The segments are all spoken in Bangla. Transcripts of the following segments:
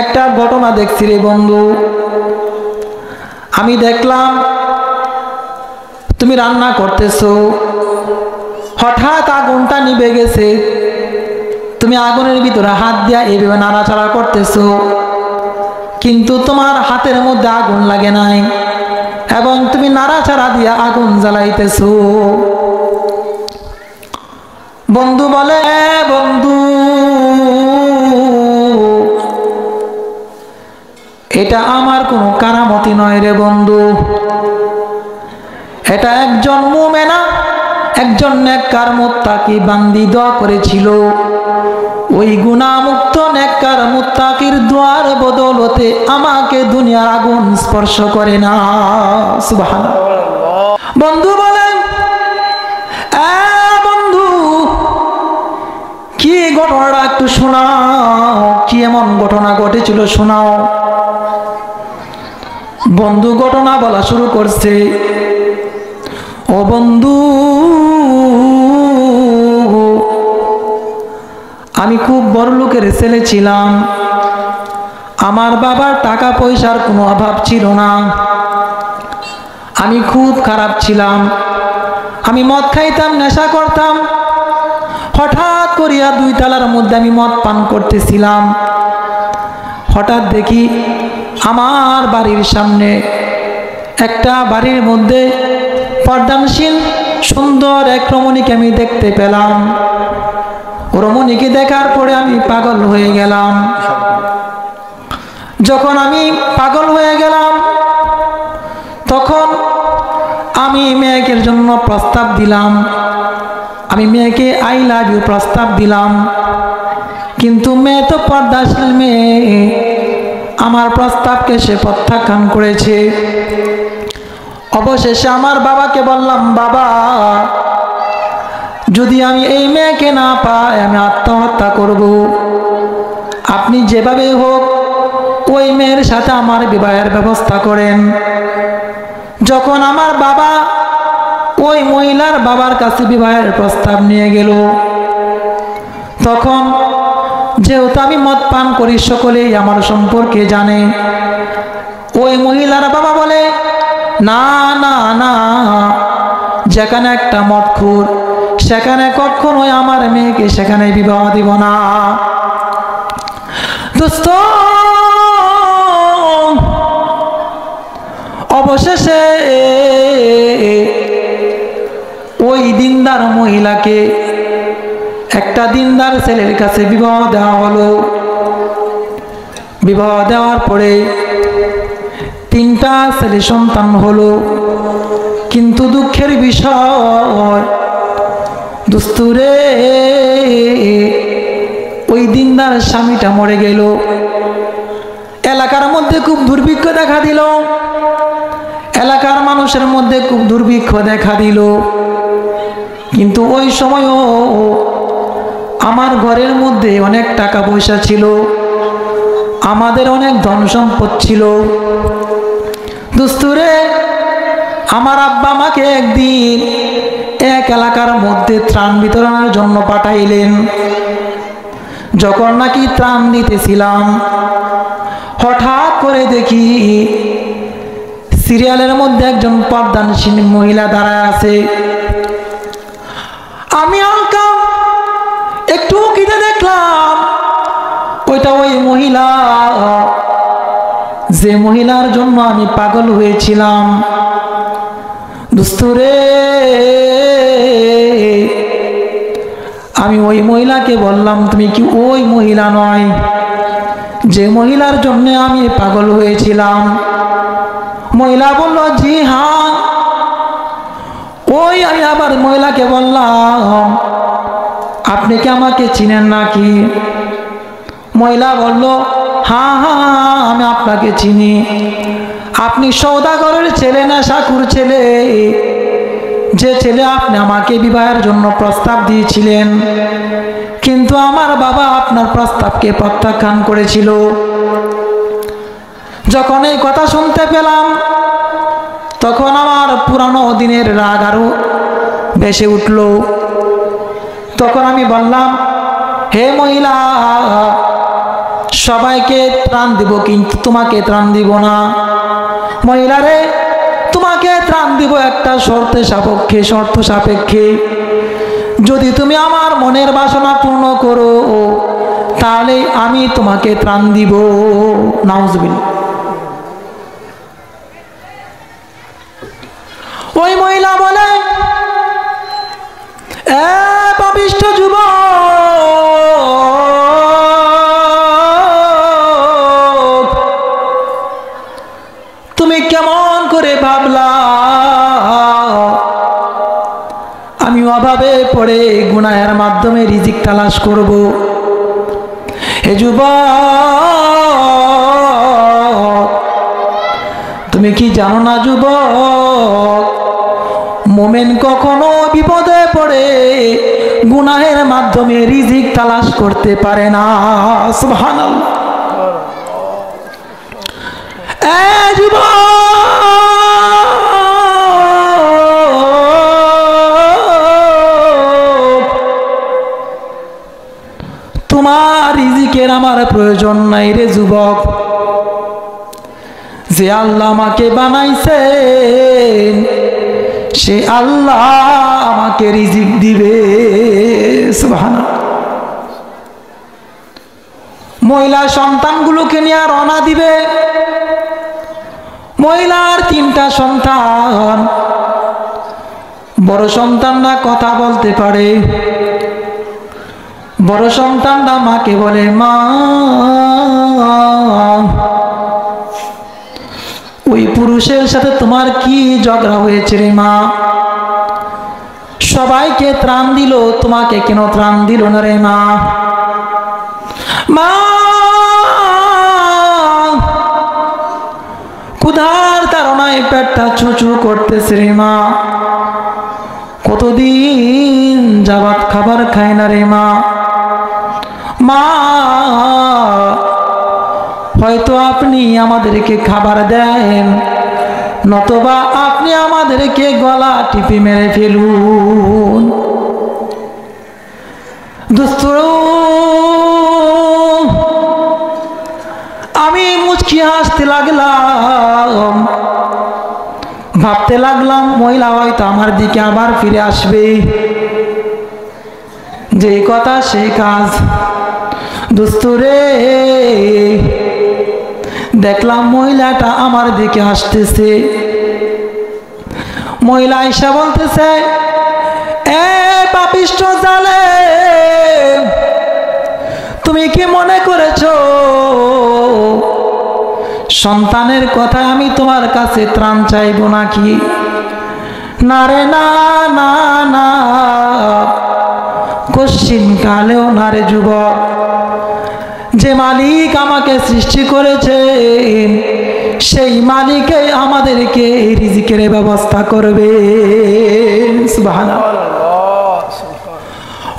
একটা ঘটনা দেখছি রে বন্ধু। আমি দেখলাম তুমি রান্না করতেছো, হঠাৎ আগুনটা নিভে গেছে, তুমি আগুনের ভিতরে হাত দিয়া এইভাবে নাড়াচাড়া করতেছো, কিন্তু তোমার হাতের মধ্যে আগুন লাগে নাই এবং তুমি নাড়াচাড়া দিয়া আগুন জ্বালাইতেছো। বন্ধু বলে, বন্ধু এটা আমার কোনো কারামতি নয় রে বন্ধু, এটা একজন মুমিনা, একজন নেককার মুত্তাকি বান্দি দোয়া করেছিল। ওই গুনাহমুক্ত নেককার মুত্তাকির দোয়ার বদৌলতে আমাকে দুনিয়ার আগুন স্পর্শ করে না। সুবহানাল্লাহ। বন্ধু বলেন, বন্ধু কি ঘটনাটা একটু শোনাও, কি এমন ঘটনা ঘটেছিল শোনাও। বন্ধু ঘটনা বলা শুরু করছে। ও বন্ধু, আমি খুব বড় লোকের ছেলে ছিলাম, আমার বাবার টাকা পয়সার কোনো অভাব ছিল না, আমি খুব খারাপ ছিলাম, আমি মদ খাইতাম, নেশা করতাম। হঠাৎ করিয়া 2 তলার মধ্যে আমি মদ পান করতেছিলাম, হঠাৎ দেখি আমার বাড়ির সামনে একটা বাড়ির মধ্যে পর্দানশীল সুন্দর এক রমণীকে আমি দেখতে পেলাম। রমণীকে দেখার পরে আমি পাগল হয়ে গেলাম। যখন আমি পাগল হয়ে গেলাম তখন আমি মেয়েকের জন্য প্রস্তাব দিলাম, আমি মেয়েকে আই লাভ ইউ প্রস্তাব দিলাম, কিন্তু মেয়ে তো পর্দাশীল মেয়ে, আমার প্রস্তাবকে সে প্রত্যাখ্যান করেছে। অবশেষে আমার বাবাকে বললাম, বাবা যদি আমি এই মেয়েকে না পাই আমি আত্মহত্যা করব, আপনি যেভাবে হোক ওই মেয়ের সাথে আমার বিবাহের ব্যবস্থা করেন। যখন আমার বাবা ওই মহিলার বাবার কাছে বিবাহের প্রস্তাব নিয়ে গেল, তখন যেহেতু আমি মদ পান করি সকলেই আমার সম্পর্কে জানে, ওই মহিলার বাবা বলে, না না না, যেখানে একটা মদখোর সেখানে কখনোই আমার মেয়েকে সেখানে বিবাহ দিব না। দোস্ত, অবশেষে ওই দিনদার মহিলাকে একটা দিনদার ছেলের কাছে বিবাহ দেওয়া হলো। বিবাহ দেওয়ার পরে 3টা ছেলে সন্তান হলো, কিন্তু দুঃখের বিষয় দোস্তুরে ওই দিনদার স্বামীটা মরে গেল। এলাকার মধ্যে খুব দুর্ভিক্ষ দেখা দিল, এলাকার মানুষের মধ্যে খুব দুর্ভিক্ষ দেখা দিল। কিন্তু ওই সময়ও আমার ঘরের মধ্যে অনেক টাকা পয়সা ছিল, আমাদের অনেক ধন সম্পদ ছিল। দোস্তুরে আমার আব্বা আমাকে একদিন এক এলাকার মধ্যে ত্রাণ বিতরণের জন্য পাঠাইলেন। যখন নাকি ত্রাণ দিতেছিলাম, হঠাৎ করে দেখি সিরিয়ালের মধ্যে একজন পর্দানশীল মহিলা দাঁড়ায় আছে। আমি হালকা একটু কিনে দেখলাম ওইটা ওই মহিলা, যে মহিলার জন্য আমি পাগল হয়েছিলাম। দোস্তুরে আমি ওই মহিলাকে বললাম, তুমি কি ওই মহিলা নয় যে মহিলার জন্য আমি পাগল হয়েছিলাম? মহিলা বলল, জি হ্যাঁ। ওই আমি আবার মহিলাকে বললাম, আপনি কি আমাকে চিনেন নাকি? মহিলা বলল, হ্যাঁ হ্যাঁ আমি আপনাকে চিনি, আপনি সওদাগরের ছেলে না সাকুর ছেলে, যে ছেলে আপনি আমাকে বিবাহের জন্য প্রস্তাব দিয়েছিলেন, কিন্তু আমার বাবা আপনার প্রস্তাবকে প্রত্যাখ্যান করেছিল। যখন এই কথা শুনতে পেলাম তখন আমার পুরানো দিনের রাগ আরো ভেসে উঠল। তখন আমি বললাম, হে মহিলা, সবাইকে ত্রাণ দিব কিন্তু তোমাকে ত্রাণ দিব না। মহিলারে তোমাকে ত্রাণ দিব একটা শর্ত সাপেক্ষে, যদি তুমি আমার মনের বাসনা পূর্ণ করো তাহলে আমি তোমাকে ত্রাণ দিব। নাউজুবিল্লাহ। ওই মহিলা বলে, এ পাপিষ্ঠ যুবক, তুমি কেমন করে ভাবলা আমি অভাবে পড়ে গুনাহের মাধ্যমে রিজিক তালাশ করব? হে যুবক, তুমি কি জানো না যুবক, মোমেন কখনো বিপদে পড়ে গুনাহের মাধ্যমে রিজিক তালাশ করতে পারে না। সুবহানাল্লাহ। এ যুবক, তোমার রিজিকের আমার প্রয়োজন নাই রে যুবক। যে আল্লাহ আমাকে বানাইছেন সে আল্লাহ আমাকে রিজিক দিবে। সুবহানাল্লাহ। মহিলা সন্তানগুলোকে নিয়ে রওনা দিবে। মহিলার 3টা সন্তান। বড় সন্তানরা কথা বলতে পারে। বড় সন্তানরা মাকে বলে, মা ওই পুরুষের সাথে তোমার কি ঝগড়া হয়েছে রে মা? সবাইকে ত্রাণ দিল, তোমাকে কেন ত্রাণ দিল না রে মা? মা ক্ষুধার তাড়নায় পেটটা চুচু করতেছে রে মা। কতদিন যাবত খাবার খায় না রে মা। মা হয়তো আপনি আমাদেরকে খাবার দেন, নতবা আপনি আমাদেরকে গলা টিপে মেরে ফেলুন। দোস্ত, আমি মুচকি হাসতে লাগলাম, ভাবতে লাগলাম মহিলা হয়তো আমার দিকে আবার ফিরে আসবে। যে কথা সেই কাজ। দোস্তরে, দেখলাম মহিলাটা আমার দিকে আসতেছে। মহিলা আয়েশা বলতেছে, এ পাপিষ্ঠ জালেম, তুমি কি মনে করেছো সন্তানের কথা আমি তোমার কাছে ত্রাণ চাইব নাকি? না রে না, না না, কশ্চিন কালেও না রে যুবক। যে মালিক আমাকে সৃষ্টি করেছেন সেই মালিকই আমাদেরকে রিজিকের ব্যবস্থা করবে। সুবহানাল্লাহ।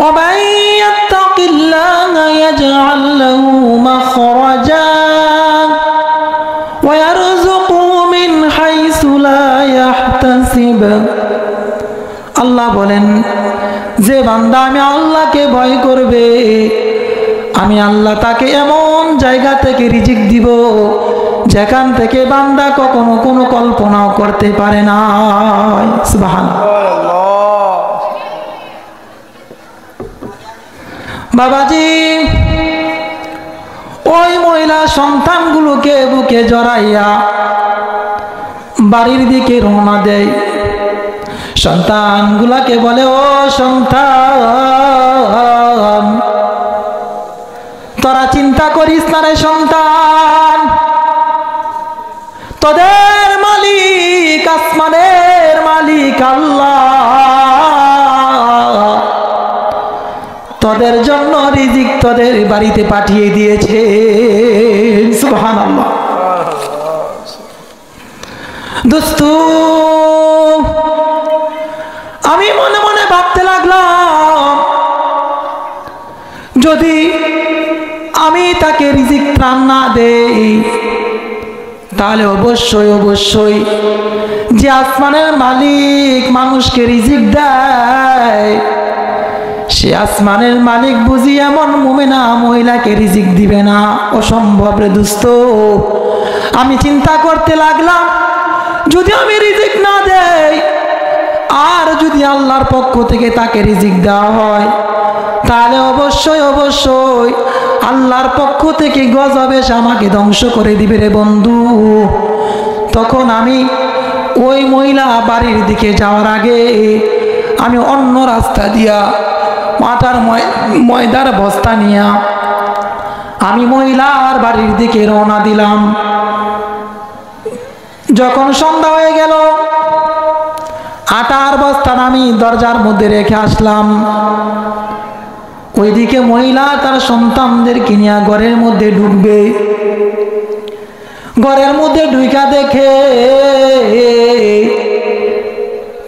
ومن يتق الله يجعل له مخرجا ويرزقه من حيث لا يحتسب। আল্লাহ বলেন, যে বান্দা আমি আল্লাহকে ভয় করবে আমি আল্লাহ তাকে এমন জায়গা থেকে রিজিক দিব যেখান থেকে বান্দা কখনো কোনো কল্পনাও করতে পারে না। সুবহানাল্লাহ। বাবাজি, ওই মহিলা সন্তানগুলোকে বুকে জড়াইয়া বাড়ির দিকে রওনা দেয়। সন্তানগুলাকে বলে, ও সন্তান, তোরা চিন্তা করিস না রে সন্তান, তোদের মালিক আসমানের মালিক আল্লাহ তোদের জন্য রিজিক তোদের বাড়িতে পাঠিয়ে দিয়েছে। সুবহানাল্লাহ। দোস্ত, আমি মনে মনে ভাবতে লাগলাম, যদি আমি তাকে রিজিক ত্রাণ না দেই তাহলে অবশ্যই অবশ্যই যে আসমানের মালিক মানুষকে রিজিক দেয় সে আসমানের মালিক বুঝি এমন মুমিনা মহিলাকে রিজিক দিবে না? অসম্ভব রে দোস্ত। আমি চিন্তা করতে লাগলাম, যদি আমি রিজিক না দেই আর যদি আল্লাহর পক্ষ থেকে তাকে রিজিক দেওয়া হয়, তাহলে অবশ্যই অবশ্যই আল্লাহর পক্ষ থেকে গজব এসে আমাকে ধ্বংস করে দিবে রে বন্ধু। তখন আমি ওই মহিলা বাড়ির দিকে যাওয়ার আগে আমি অন্য রাস্তা দিয়া আটার ময়দার বস্তা নিয়া আমি মহিলার বাড়ির দিকে রওনা দিলাম। যখন সন্ধ্যা হয়ে গেল, আটার বস্তা আমি দরজার মধ্যে রেখে আসলাম। ওইদিকে মহিলা তার সন্তানদেরকে নিয়ে ঘরের মধ্যে ঢুকবে। ঘরের মধ্যে ঢুকা দেখে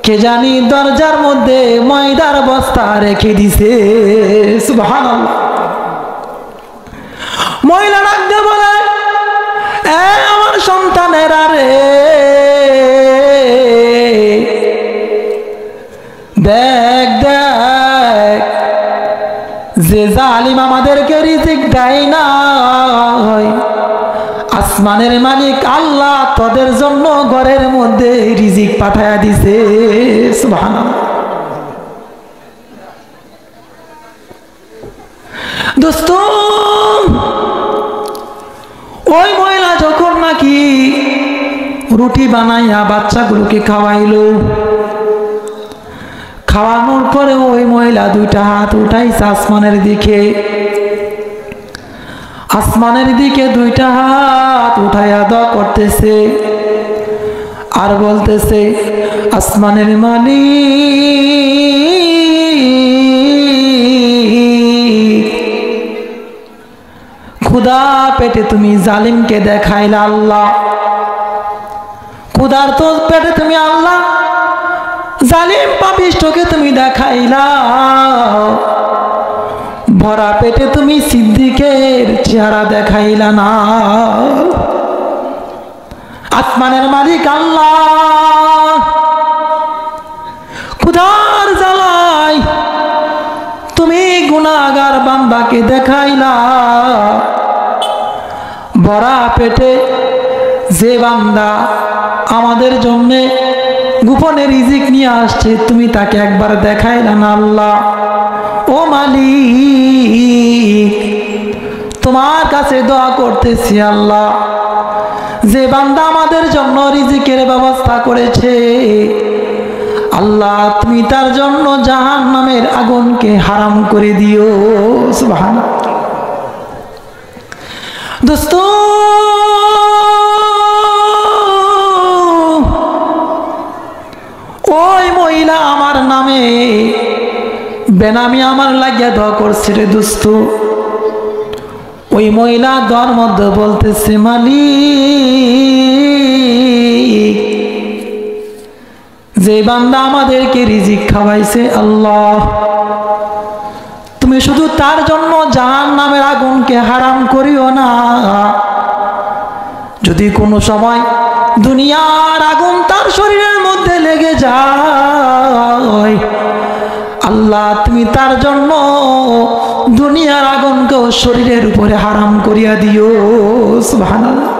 কে জানি দরজার মধ্যে ময়দার বস্তা রেখে দিছে। সুবহানাল্লাহ। মহিলা ডাকতে বলে, এ আমার সন্তানেরা রে, দেখ দেখ, যে জালিম আমাদেরকে রিজিক দেয় না, আসমানের মালিক আল্লাহ তোদের জন্য ঘরের মধ্যে রিজিক পাঠায়া দিছে। সুবহানাল্লাহ। দোস্ত, ওই মহিলা যখন নাকি রুটি বানাইয়া বাচ্চাগুলোকে খাওয়াইলো, খাওয়ানোর পরে ওই মহিলা দুইটা হাত উঠাইছে আসমানের দিকে। আসমানের দিকে দুইটা হাত উঠাইয়া দোয়া করতেছে আর বলতেছে, আসমানের মালিক, ক্ষুধা পেটে তুমি জালিমকে দেখাইলা আল্লাহ, ক্ষুধার তো পেটে তুমি আল্লাহ জালিম পাপিষ্ঠকে তুমি দেখাইলা, ভরা পেটে তুমি সিদ্দিকের চেহারা দেখাইলা না। আসমানের মালিক আল্লাহ ক্ষুধার জ্বালায় তুমি গুনাহগার বান্দাকে দেখাইলা, ভরা পেটে যে বান্দা আমাদের জন্য গোপনে রিজিক নিয়ে আসছে তুমি তাকে একবার দেখাইলা না আল্লাহ। ও মালিক, তোমার কাছে দোয়া করতেছি আল্লাহ, যে বান্দা আমাদের জন্য রিজিকের ব্যবস্থা করেছে আল্লাহ, তুমি তার জন্য জাহান্নামের আগুনকে হারাম করে দিও। সুবহানাল্লাহ। দোস্ত, ওই মহিলা আমার নামে বেনামি আমার লাগিয়া দোয়া করছে রে দোস্ত। ওই মহিলা দোয়ার মধ্যে বলতেছে, মালিক, যে বান্দা আমাদেরকে রিজিক খাওয়াইছে আল্লাহ, তুমি শুধু তার জন্য জাহান্নামের আগুনকে হারাম করিও না। যদি কোনো সময় দুনিয়ার আগুন তার শরীরের মধ্যে লেগে যায় আল্লাহ, তুমি তার জন্য দুনিয়ার আগুনকেও শরীরের উপরে হারাম করিয়া দিও। সুবহানাল্লাহ।